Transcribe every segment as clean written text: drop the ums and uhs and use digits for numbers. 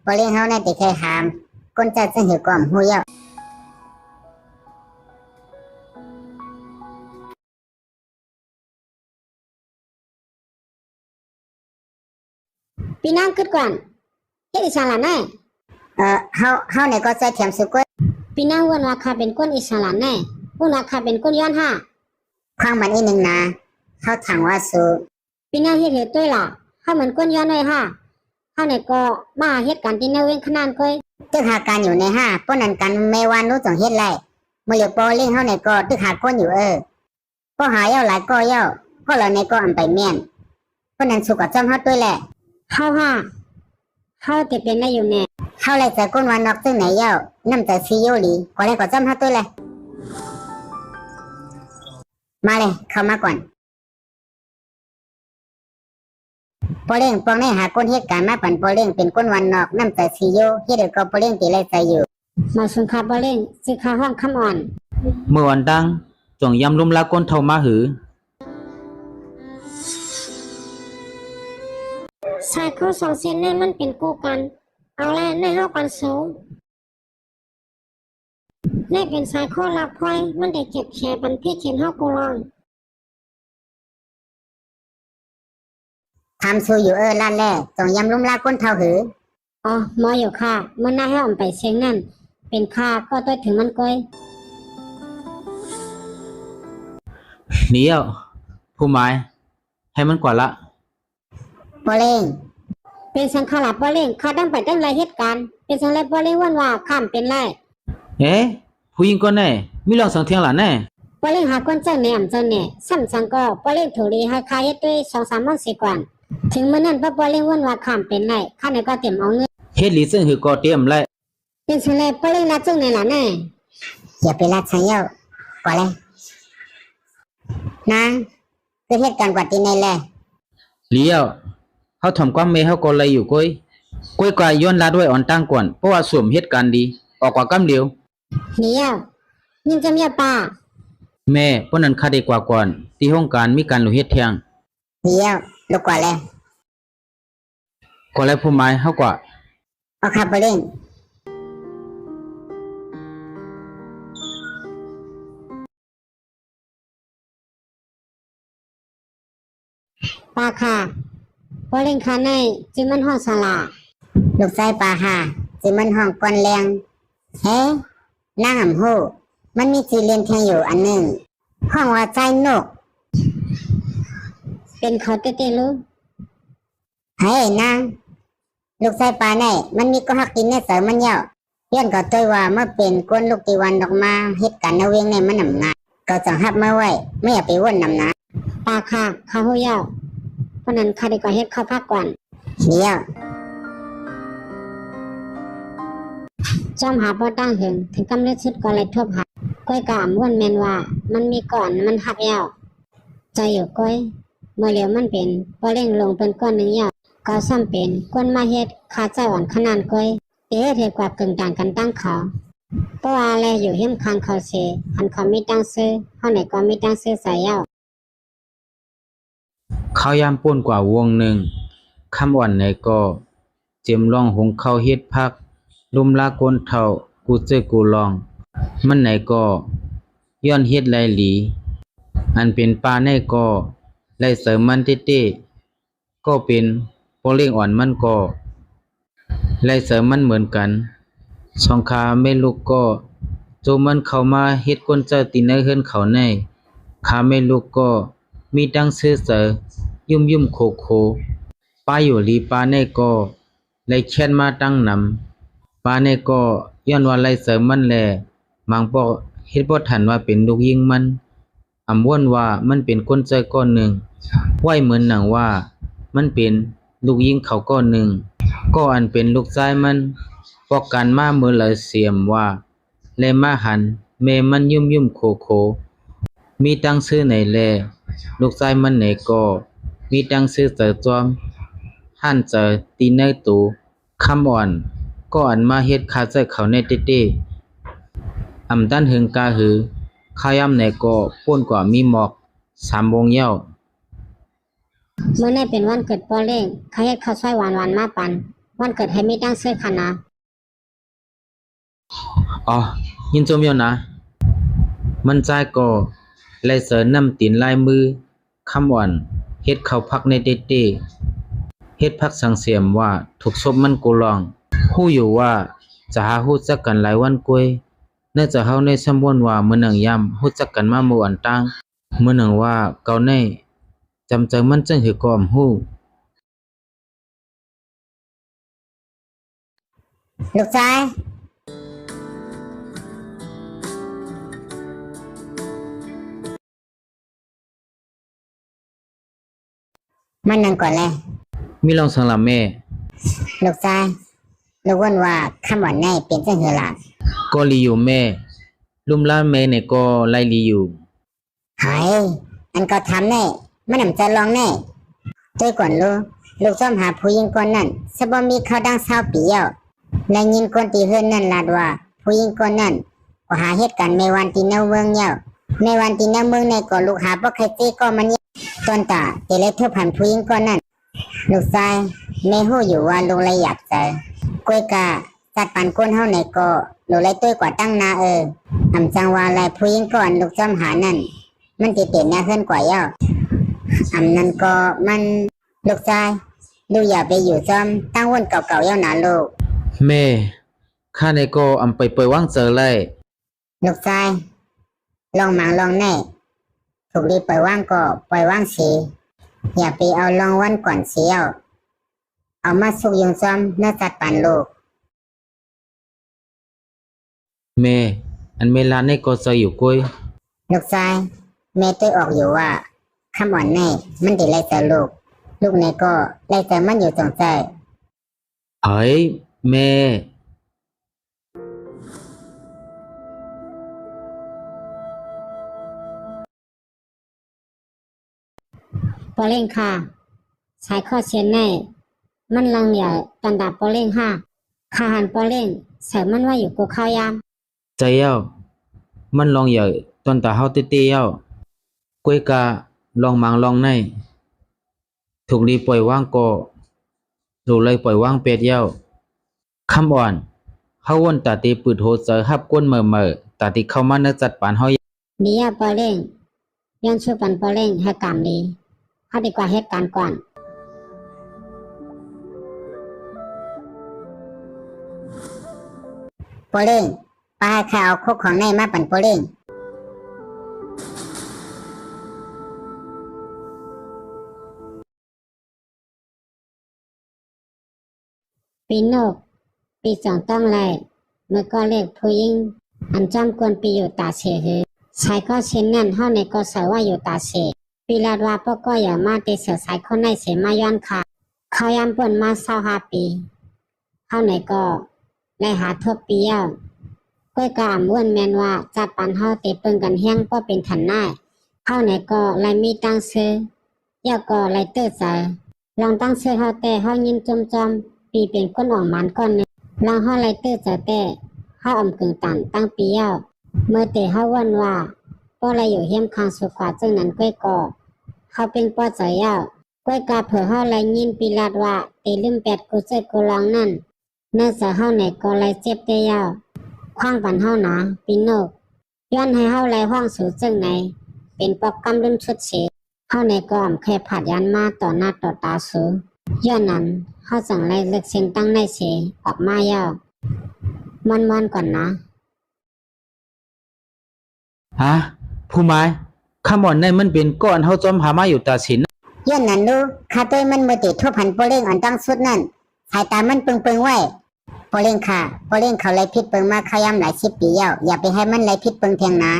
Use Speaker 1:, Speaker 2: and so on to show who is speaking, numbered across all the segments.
Speaker 1: พอเลี้ยงเฮาในติเคยหามก้นเจ้าจึงหิวก่อมหูเย้า
Speaker 2: พี่นางกึดก่อนเฮ็ดอีสานหลานแน่
Speaker 1: เฮาในก็ใจเถียมสุกย
Speaker 2: พี่นางว่าว่าข้าเป็นคนอีสานหลานแน่ว่าข้าเป็นคนย้อนห้า
Speaker 1: ความมันอีหนึ่งนะเฮาถังว่าสู
Speaker 2: พี่นางเฮ็ดด้วยล่ะข้าเหมือนคนย้อนเลยห้าเฮาในก็มาเฮ็ดกันที่แนวเว้งขนาดก้อย
Speaker 1: ตึกหาการอยู่ในห้าป้นนั้นกันแม่วานรู้จังเฮ็ดไรมื้อเหลียวปอเลี้ยงเฮาในก็ตึกหาก้นอยู่ก็หาเย้าหลายก็เย้าก็เราในก็อำไปแม่นป้นนั้นสุกกับจอมเฮาด้วยแหละ
Speaker 2: เฮาจะเป็นได้อยู่แน่
Speaker 1: เฮาเลยจะก้นวานนอกตึงไหนเย้านำแต่ซีโยหลีก็เลยก็จอมเฮาด้วยแหละมาเลยเข้ามาก่อนปอเล่งปองในหาก้นเหตุการณ์มาปั่นปอเล่งเป็นก้นวันนอกน้ำแต่ซีโยเฮ็ดก็ปอเล่งตีไรใจอยู่
Speaker 2: มาสุนคาปอเล่งสิคาห้องคำอ่อน
Speaker 3: เมื่อวันดังจงยำลุมลาก้นเท่ามาหือ
Speaker 2: สายข้อ2เส้นนี่มันเป็นกูกันเอาแลในเฮากันสูงนี่เป็นสายข้อลักพอยมันได้เจ็บแขนปันพี่เขียนเฮากูลอง
Speaker 1: ทำซูอยู่ลั่นแล่จงยำลุ่มลาก้นเท่าหือ
Speaker 2: อ๋อหมออยู่ค่ะมันน่าให้ออกไปเสียงนั่นเป็นค่าก็ต้อยถึงมันก้อย
Speaker 3: เดี๋ยวผู้หมายให้มันกว่าละ
Speaker 1: ปอเล่ง
Speaker 2: เป็นสังขารปอเล่งข้าตั้งไปตั้งหลายเหตุการณ์เป็นสังไรปอเล่งว่าข้ามเป็นไร
Speaker 3: ผู้หญิงก็แน่มีเรื่องสังเทียงหลานแน่
Speaker 2: ปอเล่งหาคนเจ้าแหนมเจ้าแหน่ซ้ำสังก็ปอเล่งถูรีให้คาเฮ็ดด้วย2-3 วัน4 วันถึงเมื่อนั้นปอเล่งว่าข้ามเป็นไรข้าในก็เตรียมเอาเงิน
Speaker 3: เฮ็ดหลีซึ่งหือก็เตรียมไร
Speaker 2: เป็นสังไรปอเล่งละจังในหลานแน่
Speaker 1: อย่าไปรัดฉันเย้าก่อนเลยนางคือเหตุการณ์กว่าตีในแหละ
Speaker 3: เลี้ยวเฮาทำความเมเฮาก็เลยอยู่ก้อยกว่าย้อนลาด้วยอ่อนตั้งก่อนเพราะว่าสวมเหตุการณ์ดีออกกว่ากำเดียว
Speaker 2: เลี้ยวยินจำยาป่า
Speaker 3: แม่เพราะนั้นข้าได้กว่าก่อนที่ห้องการมีการหลุเฮ็ดเที่ยง
Speaker 1: เลี้ยวลูกกว่าเลย
Speaker 3: ก็แล้วผู้หมายเฮากว่า
Speaker 1: เอาขับไปเล่น
Speaker 2: ปาค่ะปอเล่งคาในจึงมันห้องสลา
Speaker 1: ลูกไส้ปลาหาจิมันห้องก้อนแรงเฮ้นางหำหูมันมีจีเรียนเทียงอยู่อันหนึ่งห้องว่าใจนก
Speaker 2: เป็นเขาเต้ๆลูก
Speaker 1: เฮ้นางลูกไส้ปลาในมันมีก็หักกินในเสริมมันเยาเพื่อนก็ตัวว่าเมื่อเป็นก้นลูกตีวันดอกมาเหตุการณ์นเวงในมันหนำงานก็จังหับมาไว้ไม่อยากไปว่นนำนะ
Speaker 2: ปาค่ะข้าหูเยาเพราะนั้นข้าได้ก่อเฮ็ดเข้าภาคก่อน
Speaker 1: เดี๋ยว
Speaker 2: จอมหาบ่ตั้งหึงถึงกำเนิดสุดก็เลยทบหาก้อยกามว่นแม่นว่ามันมีก่อนมันหักยาวใจอยู่ก้อยเมื่อเหลียวมันเป็นบ่เร่งลงเป็นก้อนหนึ่งยาวก็ซ้ำเป็นก้นมาเฮ็ดคาใจอ่อนขนาดก้อยเทกว่ากึ่งต่างกันตั้งเขาเพราะว่าแลอยู่เฮียมคางเขาเสอันเขามีตั้งซื้อเฮาไหนก็มีตั้งซื้อใส่ยาว
Speaker 3: ข้าวยามป่นกว่าวงหนึ่งคำอ่อนในก็เจียมลองหงเข้าเฮ็ดพักลุมลาก้นเท่ากูเจอกูลองมันไหนก็ย้อนเฮ็ดไรหลีอันเป็นปลาในก็ไรเสริมมันเต้ก็เป็นโปเล่งอ่อนมันก็ไรเสริมมันเหมือนกันสองขาไม่ลูกก็โจมันเข้ามาเฮ็ดก้นเจ้าตีในเฮือนเขาในขาไม่ลูกก็มีดังซื่อเสอยุ่มโคป้าอยู่ลีป้าในก็ไล่แค้นมาตั้งนำป้าในก็ย้อนว่าไล่เสริมมันแลมังบ่เฮ็ดบ่ทันว่าเป็นลูกยิงมันอำว่นว่ามันเป็นคนใจก้อนหนึ่งไว้เหมือนหนังว่ามันเป็นลูกยิงเขาก้อนหนึ่งก็อันเป็นลูกชายมันปอกกันมาเมื่อเลยเสียมว่าแลมาหันแม่มันยุ่มโคมีตั้งชื่อไหนแลลูกชายมันไหนก็มีตั้งชื่อเสือจอมหั่นเจอตีเนยตูคำอ่อนก็อันมาเฮ็ดคาใจเขาในเต้อำด้านหึงกาหือข้าวยำไหนก็ป่นกว่ามีหมอก3 โมงเย้า
Speaker 2: เมื่อในเป็นวันเกิดปอเล่งข้าเฮ็ดข้าวซอยหวานมาปันว วันเกิดให้มีตั้งเสื้อค่ะนะ
Speaker 3: อ๋อยินจมเมียวนะมันใจายก็ไล่เสรินำตีนลายมือคำอ่อนเฮ็ดเข้าพักในเด็ดๆเฮ็ดพักสังเสียมว่าถูกศพมันกูลองฮู้อยู่ว่าจะหาฮู้จักกันหลายวันกวยน่าจะเฮาในสำบวนว่ามื้อหนึ่งยามฮู้จักกันมาเมื่อวันตั้งมื้อหนึ่งว่าเก่าในจำใจมันจังหือกอมฮู้
Speaker 1: ลูกชายมันนั่งก่อนเลย
Speaker 3: มีลองสังละแม่
Speaker 1: ลูกชายลูกวนว่าคำว่าในเป็นจังหือล่ะ
Speaker 3: ก็ลีอยู่แม่ลุมล้านแม่เนี่ยก็ไล่ลีอยู่
Speaker 1: เฮ้ยอันก็ทำแน่มันนำจะลองแน่ตัวก่อนลูกชอบหาผู้หญิงคนนั้นสบ่มีเขาดังเศร้าปีแล้วและยินคนที่เฮือนนั่นลาดว่าผู้หญิงคนนั้นก็หาเหตุการณ์ในวันที่แนวเมืองแล้วในวันที่แนวเมืองในก็ลูกหาบ่ใครตีก็มันตอนตาเตเลยเท่าผ่านผู้หญิงคนนั้นลูกชายแม่ฮู้อยู่ว่าลูกเลยอยากเจอกล้วยกาจัดปันก้นเฮาในก็ลูกเลยต้วยกว่าตั้งนาอำจังว่าแลผู้หญิงก่อนลูกจอมหานั่นมันสิเป็นแนวเฮือนกว่าแล้วอำนั้นก็มันลูกชายลูกอย่าไปอยู่จอมตั้งวนเก่าๆแล้วนะลูก
Speaker 3: แม่ข้าในก็อำไปปล่อยวางเจอไล่
Speaker 1: ลูกชายลองหมางลองแน่ถูกรีบปล่อยว่างก็ปล่อยว่างสีอย่าไปเอาลองวันก่อนเสียวเอามาสุกยงจอมน่าจัดปันลูก
Speaker 3: แม่อันเมลาในก็ใจอยู่กวย
Speaker 1: ลูกชายแม่ตัวออกอยู่ว่าคำอ่อนแน่มันดีไล่เจอลูกในก็ไล่เจอมันอยู่ตรงใจ
Speaker 3: เฮ้ยแม่
Speaker 2: ปอเล่งค่ะสายข้อเชียนแน่มันลังใหญ่ตันดาปอเล่งห้าขาหันปอเล่งเสริมมันว่าอยู่กูข้าวยาม
Speaker 3: ใจเย้ามันลองใหญ่ตอนตาเฮาเตี้ยๆเย้ากวยกาลองมังลองในถูกรีปล่อยวางก็ลูกเลยปล่อยวางเป็ดเย้าคำอ่อนเฮาวนตาตีปืดโหเจอฮับก้นเมอๆตาตีเข้ามาในจัดปานเฮา
Speaker 2: ดีอะปอเล่งย้อนชูปันปอเล่งให้กามดีเขาดีกว่าเหตุการณ์ก่อน
Speaker 1: โปเล่งปลาข้าเอาคกของในมาปั่นโปเล่ง
Speaker 2: ปีนกปีสองต้องไล่เมื่อก็เรียกผู้หญิงอันจอมกวนปีอยู่ตาเสหือชายก็เช่นนั้นเฮาในก็เสว่าอยู่ตาเสปีลาดว่าปก็อย่ามาเตเสือสายคนในเสมาย้อนค่ะเขายามเปิ้นมา25ปีเฮาในก็ได้หาทบปีแล้วก้อยกามอ้วนแม่นว่าจัดปันเฮาเตเปิ้งกันแฮงก็เป็นทันได้เฮาในก็ไล่มีตั้งซื้อยาก็ไล่เตื้อใจลองตั้งซื้อเฮาแต่เฮายินจอมปีเป็นคนออกมันก่อนนึงลองเฮาไล่เตื้อใจแต่เฮาอำกึ่งตันตั้งปีแล้วเมื่อแต่เฮาวันว่าป้อไล่อยู่เฮียมข้างสุขวาจึงนั้นก้อยก็เฮาเป็นป้อใจยาวก้อยกาเผื่อเฮาไล่ยินปีลาดว่าเตลืมแปดกูเจอกูลองนั่นเนื่อจะเฮาในก็ไล่เจ็บแต่ยาวขว้างปันเฮาหนาปีนกย้อนให้เฮาไล่ห้องสู่จึงไหนเป็นปอกกำลืมชุดเฉเฮาในก็อำแค่ผัดยันมาต่อหน้าต่อตาสูย้อนนั้นเฮาจังไล่เลือกเส้นตั้งในเฉออกมายาวมันก่อนนะ
Speaker 3: ฮะผู้ไม้คำอ่อนในมันเป็นก้อนเฮาจอมหามาอยู่ตาสิน
Speaker 1: ย้อนนั้นดูข้าตัวมันมือติดทั่วพันโปเล่งอันตั้งสุดนั่นสายตามันเปิงไว้โปเล่งค่ะโปเล่งเขาไล่พิษเปิงมาเขายำหลาย10 ปีแล้วอย่าไปให้มันไล่พิษเปิงเพียงนะ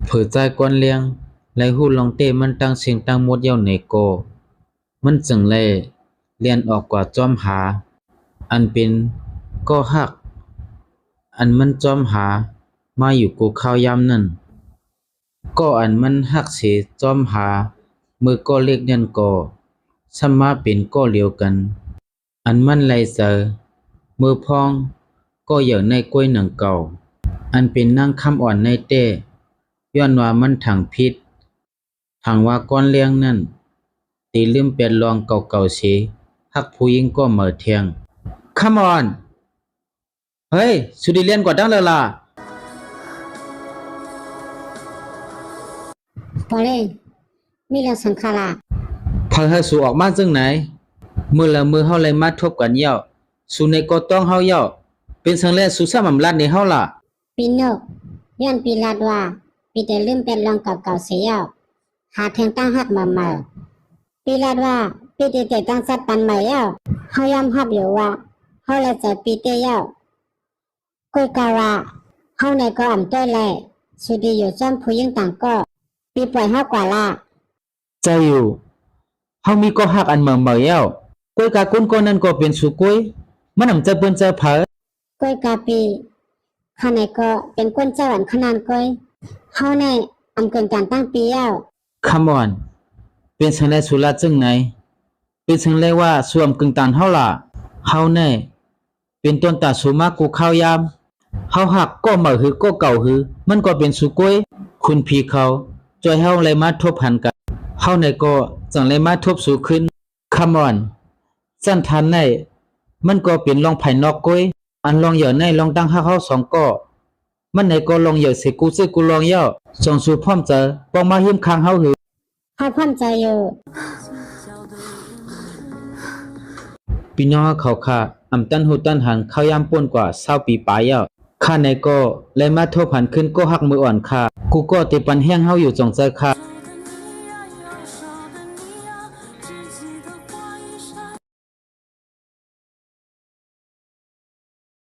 Speaker 3: เผื่อใจก้อนเลี้ยงไลหูลองเต้มันตั้งเสียงตั้งหมดเย้าในโกมันจึงเลยเลียนออกกว่าจอมหา อันเป็นก็ฮัก อันมันจอมหามาอยู่กูข้าวยามนั่นก็อันมันฮักเสจอมหามือก็เล็กนั่นก็สมมาเป็นก็เลียวกัน อันมันไลเจอมือพองก็อย่างในกล้วยหนังเก่า อันเป็นนั่งคำอ่อนในเต้ย้อนว่ามันถังพิษถังว่าก้อนเลี้ยงนั่นตีลืมเป็ดลองเก่าๆเสฮักผู้หญิงก็เหมือเทียง Come on เฮ้ยสุดิเลียนกว่าดังแล้วล่ะ
Speaker 2: พอเล่มีเรื่องสำคัญละ
Speaker 3: พอเฮาสู่ออกมาจังไหนมือละมือเฮาเลยมาทบกันเย้าสู่ในก็ต้องเฮาเย้าเป็นสังแลสู่สามำลัดในเฮาล่ะ
Speaker 2: ปีโนกย้อนปีลาดว่าปีแต่ลืมเป็นรองกับเก่าเสียหาแทงตั้งหักมาใหม่ปีลาดว่าปีเตแต่ตั้งสัตว์ปันใหม่เย้าเฮายอมรับอยู่ว่าเฮาและใจปีเตเย้ากุยกาว่าเฮาในก็อ่ำต้อยแลสุดีอยู่จ้อมผู้ยิ่งต่างก็ปีปล่อยเฮากว่าละ
Speaker 3: ใจอยู่เฮามีก็ฮักอันเมื่อเย้ากวยกากุนก็นั่นก็เป็นสุกุยมันนำจะเปิ้นจะเผอ
Speaker 2: ก้อยกาปีข้าในก็เป็นก้นเจ้าอันขนานก้อยเฮาในอำเกินการตั้งปีแล้ว
Speaker 3: Come on เป็นสังแลสุลาจังไหนเป็นสังแลว่าสวมกึ่งตานเฮาล่ะเฮาแน่เป็นต้นตาสุมากูข้าวยามเฮาหักก็มาหือก็เก่าหือมันก็เป็นสุกุยคุณพี่เขาจอยเฮาเลยมาทบหันกันเฮาในก็จังเลยมาทบสู่ขึ้น Come on สั้นทันในมันก็เป็นลองภายนอกก้อยอันลองเหย่อในลองตั้งฮักเฮาสองก็มันในก็ลองเหย่อเสกูซึกูลองเหย่อส่งสู่พร้อมเจอปองมาหิมค้างเฮาหือ
Speaker 2: เฮาพร้อมใจอยู่
Speaker 3: พี่น้องเขาค่ะอำตันหูตันหันเข้ายามป่นกว่า20ปีปลายแล้วข้าในก็เลยมาโทษผันขึ้นก็หักมืออ่อนค่ะกูก็ติปันแห้งเฮาอยู่จงใจค่ะ